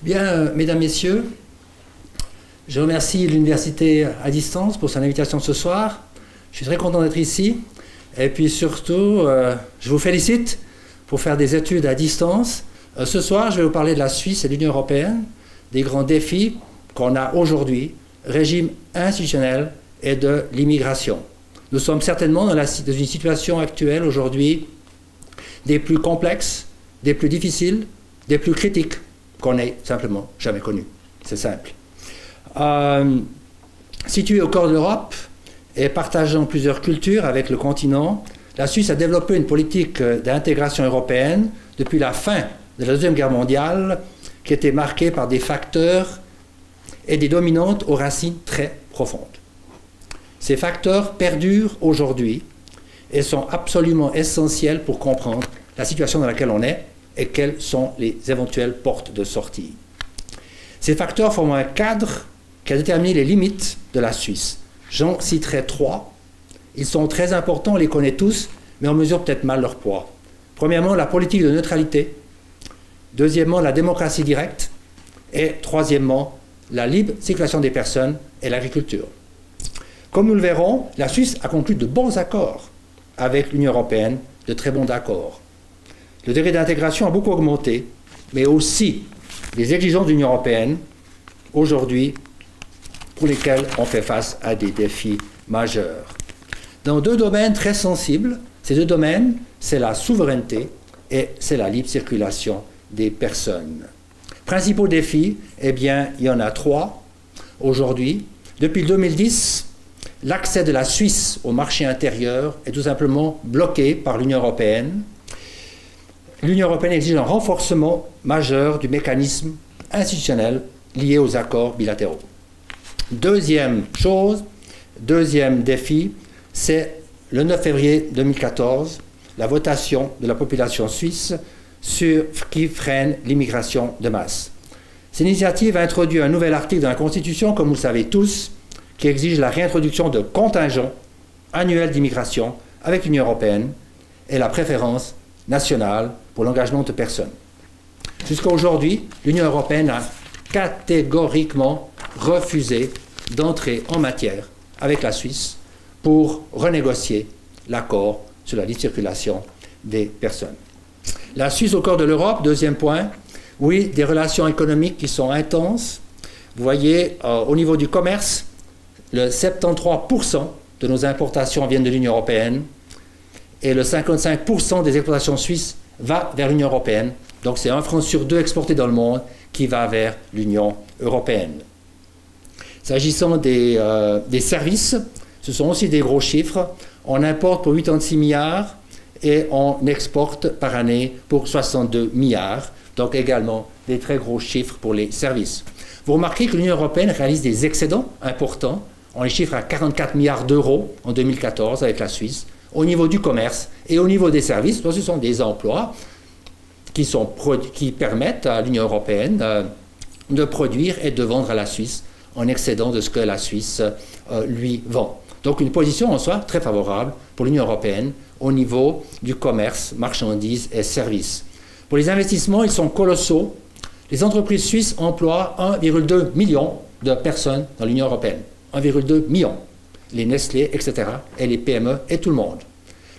Bien, mesdames, messieurs, je remercie l'Université à distance pour son invitation ce soir. Je suis très content d'être ici. Et puis surtout, je vous félicite pour faire des études à distance. Ce soir, je vais vous parler de la Suisse et de l'Union européenne, des grands défis qu'on a aujourd'hui, régime institutionnel et de l'immigration. Nous sommes certainement dans une situation actuelle aujourd'hui des plus complexes, des plus difficiles, des plus critiques qu'on ait simplement jamais connues. C'est simple. Située au cœur de l'Europe et partageant plusieurs cultures avec le continent, la Suisse a développé une politique d'intégration européenne depuis la fin de la Deuxième Guerre mondiale qui était marquée par des facteurs et des dominantes aux racines très profondes. Ces facteurs perdurent aujourd'hui et sont absolument essentiels pour comprendre la situation dans laquelle on est et quelles sont les éventuelles portes de sortie. Ces facteurs forment un cadre qui a déterminé les limites de la Suisse. J'en citerai trois. Ils sont très importants, on les connaît tous, mais on mesure peut-être mal leur poids. Premièrement, la politique de neutralité. Deuxièmement, la démocratie directe. Et troisièmement, la libre circulation des personnes et l'agriculture. Comme nous le verrons, la Suisse a conclu de bons accords avec l'Union européenne, de très bons accords. Le degré d'intégration a beaucoup augmenté, mais aussi les exigences de l'Union européenne, aujourd'hui, pour lesquelles on fait face à des défis majeurs. Dans deux domaines très sensibles, ces deux domaines, c'est la souveraineté et c'est la libre circulation des personnes. Principaux défis, eh bien, il y en a trois aujourd'hui. Depuis 2010, l'accès de la Suisse au marché intérieur est tout simplement bloqué par l'Union européenne. L'Union européenne exige un renforcement majeur du mécanisme institutionnel lié aux accords bilatéraux. Deuxième chose, deuxième défi, c'est le 9 février 2014, la votation de la population suisse qui freine l'immigration de masse. Cette initiative a introduit un nouvel article dans la Constitution, comme vous le savez tous, qui exige la réintroduction de contingents annuels d'immigration avec l'Union européenne et la préférence nationale pour l'engagement de personnes. Jusqu'à aujourd'hui, l'Union européenne a catégoriquement refusé d'entrer en matière avec la Suisse pour renégocier l'accord sur la libre circulation des personnes. La Suisse au cœur de l'Europe, deuxième point, oui, des relations économiques qui sont intenses. Vous voyez, au niveau du commerce, le 73% de nos importations viennent de l'Union européenne et le 55% des exportations suisses va vers l'Union européenne. Donc c'est 1 franc sur 2 exporté dans le monde qui va vers l'Union européenne. S'agissant des services, ce sont aussi des gros chiffres. On importe pour 86 milliards et on exporte par année pour 62 milliards. Donc également des très gros chiffres pour les services. Vous remarquez que l'Union européenne réalise des excédents importants. On les chiffre à 44 milliards d'euros en 2014 avec la Suisse, au niveau du commerce et au niveau des services. Donc ce sont des emplois qui permettent à l'Union européenne de produire et de vendre à la Suisse en excédent de ce que la Suisse lui vend. Donc une position en soi très favorable pour l'Union européenne au niveau du commerce, marchandises et services. Pour les investissements, ils sont colossaux. Les entreprises suisses emploient 1,2 million de personnes dans l'Union européenne. 1,2 million. Les Nestlé, etc. et les PME et tout le monde.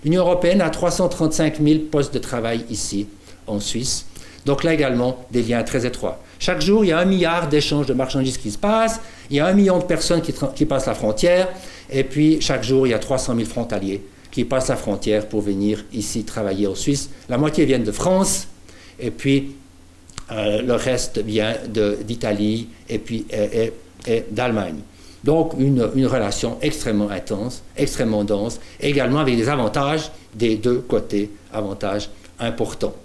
L'Union européenne a 335 000 postes de travail ici, en Suisse. Donc là également, des liens très étroits. Chaque jour, il y a 1 milliard d'échanges de marchandises qui se passent. Il y a 1 million de personnes qui passent la frontière. Et puis, chaque jour, il y a 300 000 frontaliers qui passent la frontière pour venir ici travailler en Suisse. La moitié viennent de France. Et puis, le reste vient d'Italie et puis et d'Allemagne. Donc, une relation extrêmement intense, extrêmement dense, également avec des avantages des deux côtés, avantages importants.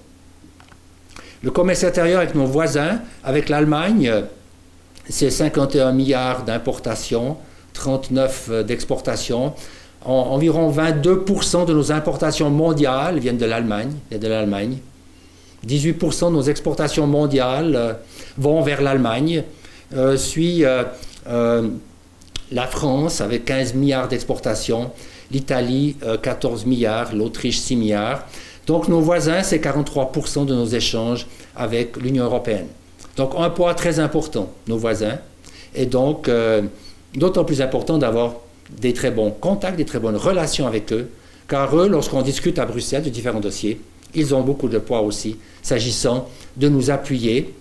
Le commerce intérieur avec nos voisins, avec l'Allemagne, c'est 51 milliards d'importations, 39 d'exportations. Environ 22% de nos importations mondiales viennent de l'Allemagne. 18% de nos exportations mondiales vont vers l'Allemagne. Suit la France avec 15 milliards d'exportations, l'Italie 14 milliards, l'Autriche 6 milliards. Donc nos voisins, c'est 43% de nos échanges avec l'Union européenne. Donc un poids très important, nos voisins, et donc d'autant plus important d'avoir des très bons contacts, des très bonnes relations avec eux, car eux, lorsqu'on discute à Bruxelles de différents dossiers, ils ont beaucoup de poids aussi, s'agissant de nous appuyer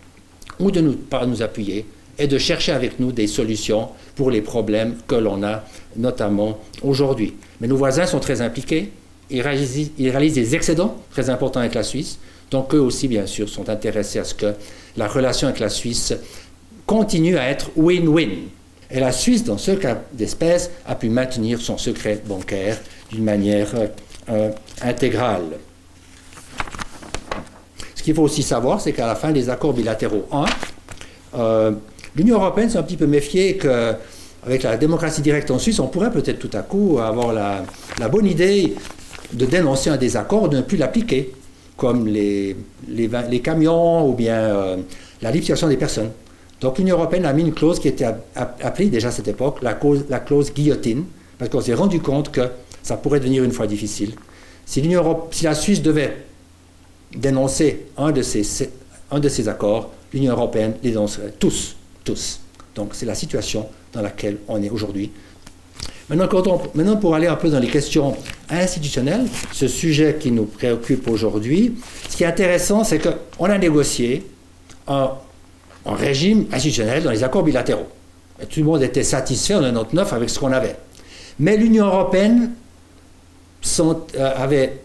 ou de ne pas nous appuyer et de chercher avec nous des solutions pour les problèmes que l'on a, notamment aujourd'hui. Mais nos voisins sont très impliqués, ils réalisent des excédents très importants avec la Suisse, donc eux aussi, bien sûr, sont intéressés à ce que la relation avec la Suisse continue à être win-win. Et la Suisse, dans ce cas d'espèce, a pu maintenir son secret bancaire d'une manière intégrale. Ce qu'il faut aussi savoir, c'est qu'à la fin des accords bilatéraux 1, l'Union européenne s'est un petit peu méfiée qu'avec la démocratie directe en Suisse, on pourrait peut-être tout à coup avoir la bonne idée de dénoncer un désaccord, de ne plus l'appliquer, comme les camions ou bien la libre circulation des personnes. Donc l'Union européenne a mis une clause qui était appelée déjà à cette époque la clause guillotine, parce qu'on s'est rendu compte que ça pourrait devenir une fois difficile. Si la Suisse devait dénoncer un de ces accords, l'Union européenne les dénoncerait tous. Donc c'est la situation dans laquelle on est aujourd'hui. Maintenant, pour aller un peu dans les questions institutionnelles, ce sujet qui nous préoccupe aujourd'hui, ce qui est intéressant, c'est qu'on a négocié un régime institutionnel dans les accords bilatéraux. Et tout le monde était satisfait en 1999 avec ce qu'on avait. Mais l'Union européenne avait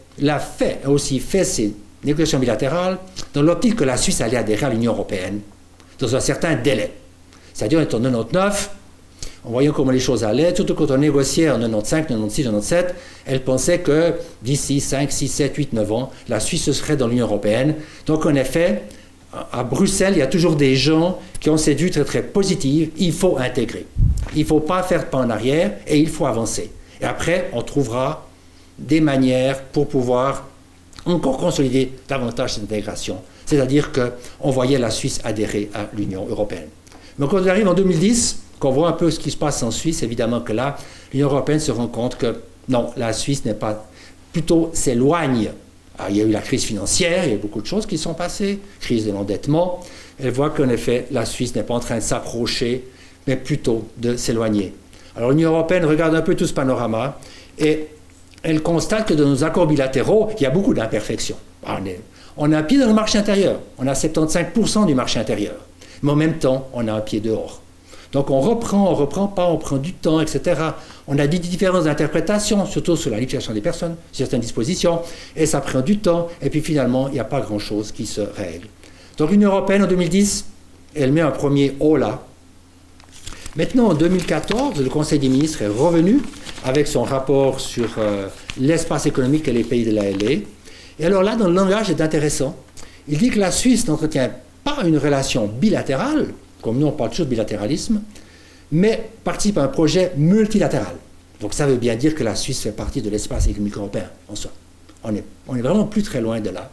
aussi fait ces négociations bilatérales dans l'optique que la Suisse allait adhérer à l'Union européenne dans un certain délai. C'est-à-dire, en 1999, en voyant comment les choses allaient, surtout quand on négociait en 1995, 1996, 1997, elle pensait que d'ici 5, 6, 7, 8, 9 ans, la Suisse serait dans l'Union européenne. Donc, en effet, à Bruxelles, il y a toujours des gens qui ont cette vue très, très positive. Il faut intégrer. Il ne faut pas faire de pas en arrière et il faut avancer. Et après, on trouvera des manières pour pouvoir encore consolider davantage cette intégration. C'est-à-dire qu'on voyait la Suisse adhérer à l'Union européenne. Mais quand on arrive en 2010, qu'on voit un peu ce qui se passe en Suisse, évidemment que là, l'Union européenne se rend compte que non, la Suisse n'est pas, plutôt s'éloigne. Il y a eu la crise financière, il y a eu beaucoup de choses qui sont passées, crise de l'endettement. Elle voit qu'en effet, la Suisse n'est pas en train de s'approcher, mais plutôt de s'éloigner. Alors l'Union européenne regarde un peu tout ce panorama et elle constate que dans nos accords bilatéraux, il y a beaucoup d'imperfections. On a un pied dans le marché intérieur, on a 75% du marché intérieur, mais en même temps, on a un pied dehors. Donc on reprend pas, on prend du temps, etc. On a des différentes interprétations, surtout sur la libre circulation des personnes, certaines dispositions, et ça prend du temps, et puis finalement, il n'y a pas grand-chose qui se règle. Donc l'Union européenne, en 2010, elle met un premier « holà ». Maintenant, en 2014, le Conseil des ministres est revenu avec son rapport sur l'espace économique et les pays de l'ALE. Et alors là, dans le langage, c'est intéressant. Il dit que la Suisse n'entretient pas une relation bilatérale, comme nous on parle toujours de bilatéralisme, mais participe à un projet multilatéral. Donc ça veut bien dire que la Suisse fait partie de l'espace économique européen en soi. On est vraiment plus très loin de là.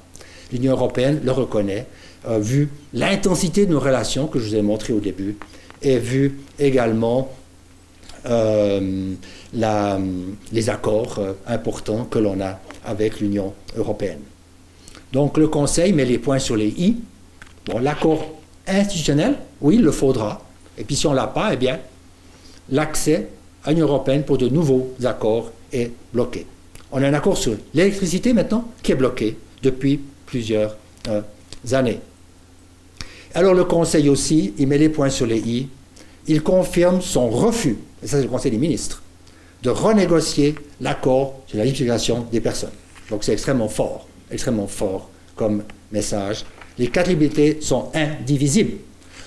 L'Union européenne le reconnaît, vu l'intensité de nos relations que je vous ai montré au début, et vu également les accords importants que l'on a avec l'Union européenne. Donc le Conseil met les points sur les i. Bon, l'accord institutionnel, oui, il le faudra. Et puis si on ne l'a pas, eh bien, l'accès à l'Union européenne pour de nouveaux accords est bloqué. On a un accord sur l'électricité maintenant qui est bloqué depuis plusieurs années. Alors le Conseil aussi, il met les points sur les i. Il confirme son refus, et ça c'est le Conseil des ministres, de renégocier l'accord sur la libre circulation des personnes. Donc c'est extrêmement fort comme message. Les 4 libertés sont indivisibles.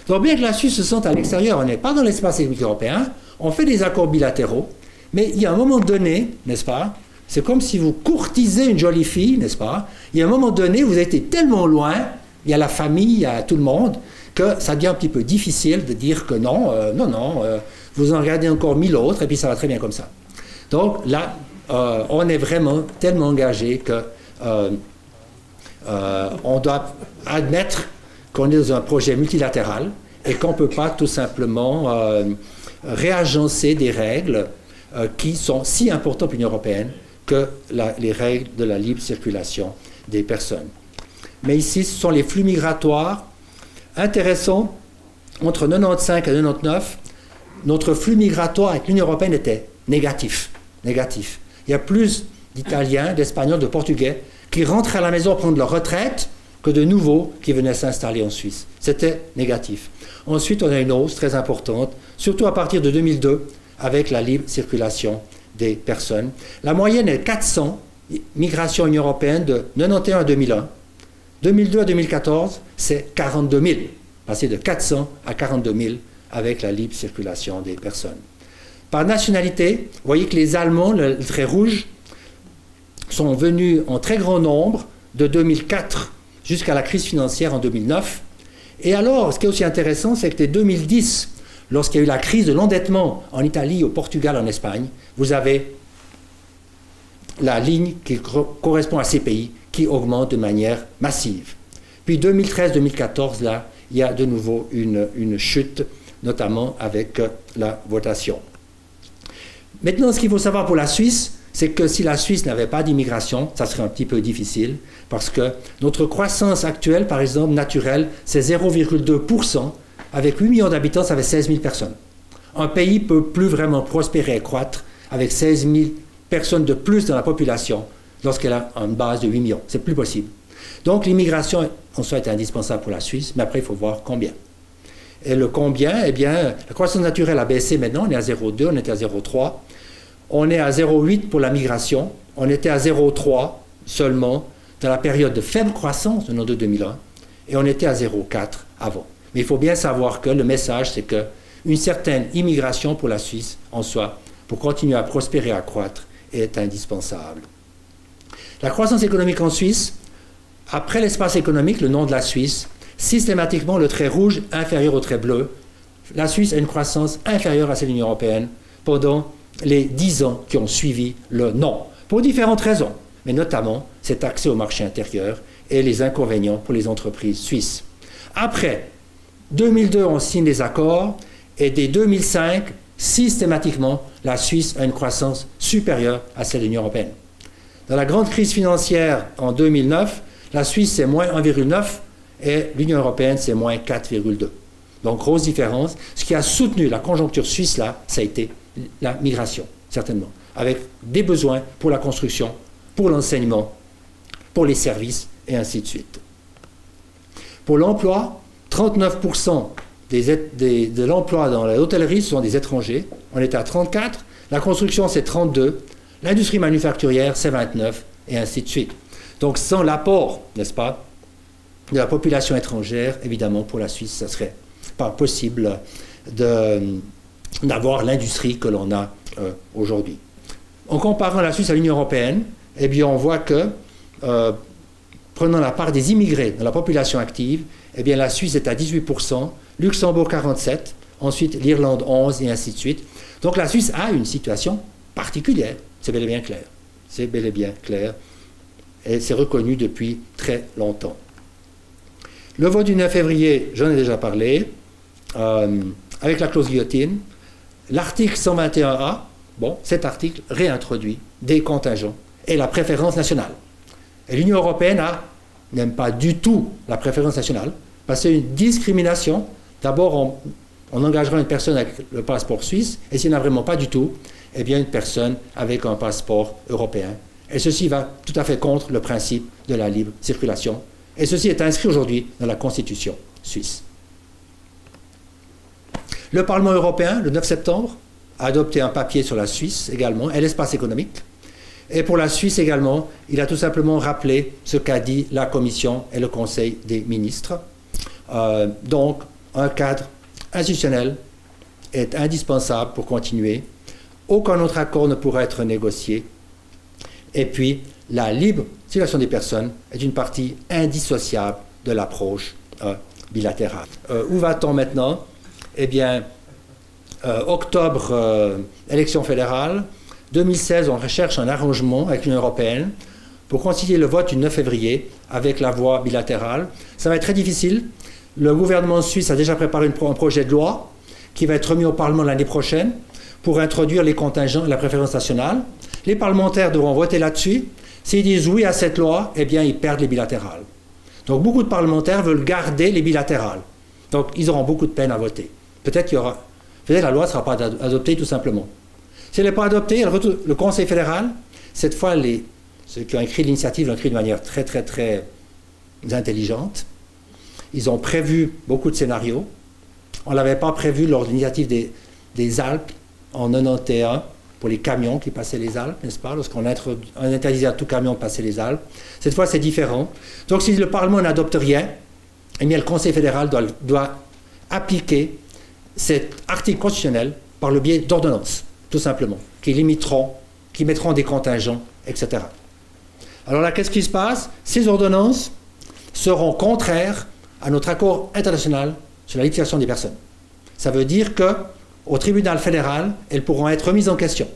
Donc bien que la Suisse se sente à l'extérieur, on n'est pas dans l'espace économique européen, on fait des accords bilatéraux, mais il y a un moment donné, n'est-ce pas, c'est comme si vous courtisez une jolie fille, n'est-ce pas, il y a un moment donné, vous avez été tellement loin, il y a la famille, il y a tout le monde, que ça devient un petit peu difficile de dire que non, vous en regardez encore 1000 autres, et puis ça va très bien comme ça. Donc là, on est vraiment tellement engagé que on doit admettre qu'on est dans un projet multilatéral et qu'on ne peut pas tout simplement réagencer des règles qui sont si importantes pour l'Union européenne que les règles de la libre circulation des personnes. Mais ici, ce sont les flux migratoires intéressant, entre 95 et 99, notre flux migratoire avec l'Union européenne était négatif. Négatif. Il y a plus d'Italiens, d'Espagnols, de Portugais qui rentraient à la maison prendre leur retraite que de nouveaux qui venaient s'installer en Suisse. C'était négatif. Ensuite, on a une hausse très importante, surtout à partir de 2002, avec la libre circulation des personnes. La moyenne est 400 migrations Union européenne de 91 à 2001. 2002 à 2014, c'est 42 000, passé de 400 à 42 000 avec la libre circulation des personnes. Par nationalité, vous voyez que les Allemands, le trait rouge, sont venus en très grand nombre de 2004 jusqu'à la crise financière en 2009. Et alors, ce qui est aussi intéressant, c'est que dès 2010, lorsqu'il y a eu la crise de l'endettement en Italie, au Portugal, en Espagne, vous avez la ligne qui correspond à ces pays qui augmente de manière massive. Puis 2013-2014, là, il y a de nouveau une chute, notamment avec la votation. Maintenant, ce qu'il faut savoir pour la Suisse, c'est que si la Suisse n'avait pas d'immigration, ça serait un petit peu difficile, parce que notre croissance actuelle, par exemple, naturelle, c'est 0,2%. Avec 8 millions d'habitants, ça fait 16 000 personnes. Un pays ne peut plus vraiment prospérer et croître avec 16 000 personnes de plus dans la population lorsqu'elle a une base de 8 millions. C'est plus possible. Donc l'immigration, en soi, est indispensable pour la Suisse, mais après, il faut voir combien. Et le combien, eh bien, la croissance naturelle a baissé maintenant, on est à 0,2, on était à 0,3. On est à 0,8 pour la migration, on était à 0,3 seulement dans la période de faible croissance de 2001, et on était à 0,4 avant. Mais il faut bien savoir que le message, c'est qu'une certaine immigration pour la Suisse, en soi, pour continuer à prospérer et à croître, est indispensable. La croissance économique en Suisse, après l'espace économique, le nom de la Suisse, systématiquement le trait rouge inférieur au trait bleu, la Suisse a une croissance inférieure à celle de l'Union européenne pendant les 10 ans qui ont suivi le nom, pour différentes raisons, mais notamment cet accès au marché intérieur et les inconvénients pour les entreprises suisses. Après 2002, on signe des accords, et dès 2005, systématiquement, la Suisse a une croissance supérieure à celle de l'Union européenne. Dans la grande crise financière en 2009, la Suisse c'est moins 1,9 et l'Union européenne c'est moins 4,2. Donc grosse différence. Ce qui a soutenu la conjoncture suisse là, ça a été la migration, certainement, avec des besoins pour la construction, pour l'enseignement, pour les services et ainsi de suite. Pour l'emploi, 39% de l'emploi dans l'hôtellerie sont des étrangers. On était à 34, la construction c'est 32, l'industrie manufacturière c'est 29 et ainsi de suite. Donc sans l'apport, n'est-ce pas, de la population étrangère, évidemment pour la Suisse, ça ne serait pas possible d'avoir l'industrie que l'on a aujourd'hui. En comparant la Suisse à l'Union européenne, eh bien on voit que, prenant la part des immigrés dans la population active, eh bien la Suisse est à 18%, Luxembourg 47%, ensuite l'Irlande 11% et ainsi de suite. Donc la Suisse a une situation particulière, c'est bel et bien clair. C'est bel et bien clair, et c'est reconnu depuis très longtemps. Le vote du 9 février, j'en ai déjà parlé, avec la clause guillotine. L'article 121A, bon, cet article réintroduit des contingents et la préférence nationale. Et l'Union européenne n'aime pas du tout la préférence nationale, parce que c'est une discrimination. D'abord, on engagera une personne avec le passeport suisse, et s'il n'y en a vraiment pas du tout, eh bien une personne avec un passeport européen. Et ceci va tout à fait contre le principe de la libre circulation. Et ceci est inscrit aujourd'hui dans la Constitution suisse. Le Parlement européen, le 9 septembre, a adopté un papier sur la Suisse également, et l'espace économique. Et pour la Suisse également, il a tout simplement rappelé ce qu'a dit la Commission et le Conseil des ministres. Donc, un cadre institutionnel est indispensable pour continuer. Aucun autre accord ne pourra être négocié. Et puis, la libre circulation des personnes est une partie indissociable de l'approche bilatérale. Où va-t-on maintenant? Eh bien, octobre, élection fédérale. 2016, on recherche un arrangement avec l'Union européenne pour concilier le vote du 9 février avec la voie bilatérale. Ça va être très difficile. Le gouvernement suisse a déjà préparé un projet de loi qui va être remis au Parlement l'année prochaine pour introduire les contingents et la préférence nationale. Les parlementaires devront voter là-dessus. S'ils disent oui à cette loi, eh bien, ils perdent les bilatérales. Donc, beaucoup de parlementaires veulent garder les bilatérales. Donc, ils auront beaucoup de peine à voter. Peut-être la loi ne sera pas adoptée tout simplement. Si elle n'est pas adoptée, le Conseil fédéral, cette fois, ceux qui ont écrit l'initiative l'ont écrit de manière très, très, très intelligente. Ils ont prévu beaucoup de scénarios. On ne l'avait pas prévu lors de l'initiative des Alpes en 91 pour les camions qui passaient les Alpes, n'est-ce pas, lorsqu'on interdisait à tout camion de passer les Alpes. Cette fois, c'est différent. Donc, si le Parlement n'adopte rien, eh bien, le Conseil fédéral doit appliquer cet article constitutionnel par le biais d'ordonnances, tout simplement, qui mettront des contingents, etc. Alors là, qu'est-ce qui se passe? Ces ordonnances seront contraires à notre accord international sur la libération des personnes. Ça veut dire qu'au tribunal fédéral, elles pourront être remises en question.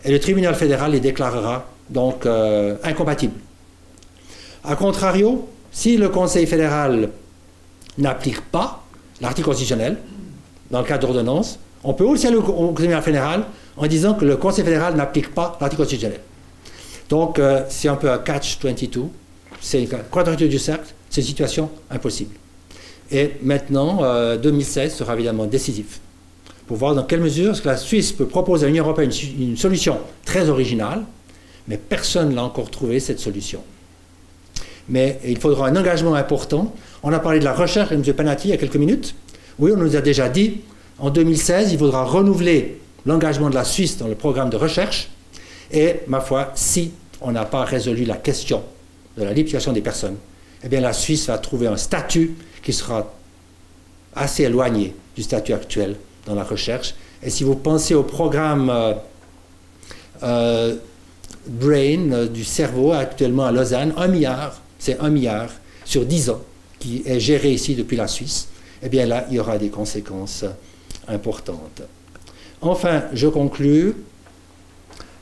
Et le tribunal fédéral les déclarera donc incompatibles. A contrario, si le Conseil fédéral n'applique pas l'article constitutionnel, dans le cas d'ordonnance, on peut aussi aller au tribunal fédéral en disant que le Conseil fédéral n'applique pas l'article constitutionnel. Donc, c'est un peu un catch-22, c'est une quadrature du cercle, c'est une situation impossible. Et maintenant, 2016 sera évidemment décisif pour voir dans quelle mesure est-ce que la Suisse peut proposer à l'Union européenne une solution très originale, mais personne n'a encore trouvé cette solution. Mais il faudra un engagement important. On a parlé de la recherche avec M. Panati il y a quelques minutes. Oui, on nous a déjà dit, en 2016, il faudra renouveler l'engagement de la Suisse dans le programme de recherche. Et, ma foi, si on n'a pas résolu la question de la libre circulation des personnes, eh bien la Suisse va trouver un statut qui sera assez éloigné du statut actuel dans la recherche. Et si vous pensez au programme BRAIN du cerveau actuellement à Lausanne, 1 milliard, c'est 1 milliard sur 10 ans qui est géré ici depuis la Suisse, eh bien là, il y aura des conséquences importantes. Enfin, je conclus.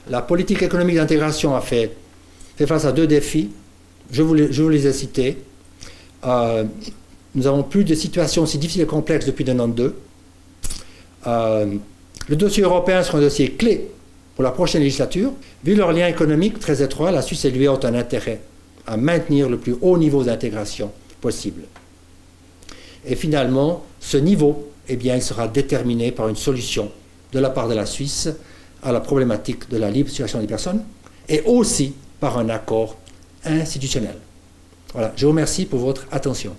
La politique économique d'intégration a fait face à 2 défis. Je vous les ai cités. Nous n'avons plus de situations aussi difficiles et complexes depuis 1992. Le dossier européen sera un dossier clé pour la prochaine législature. Vu leurs liens économiques très étroits, la Suisse et l'UE ont un intérêt à maintenir le plus haut niveau d'intégration possible. Et finalement, ce niveau, eh bien, il sera déterminé par une solution de la part de la Suisse à la problématique de la libre circulation des personnes et aussi par un accord institutionnel. Voilà, je vous remercie pour votre attention.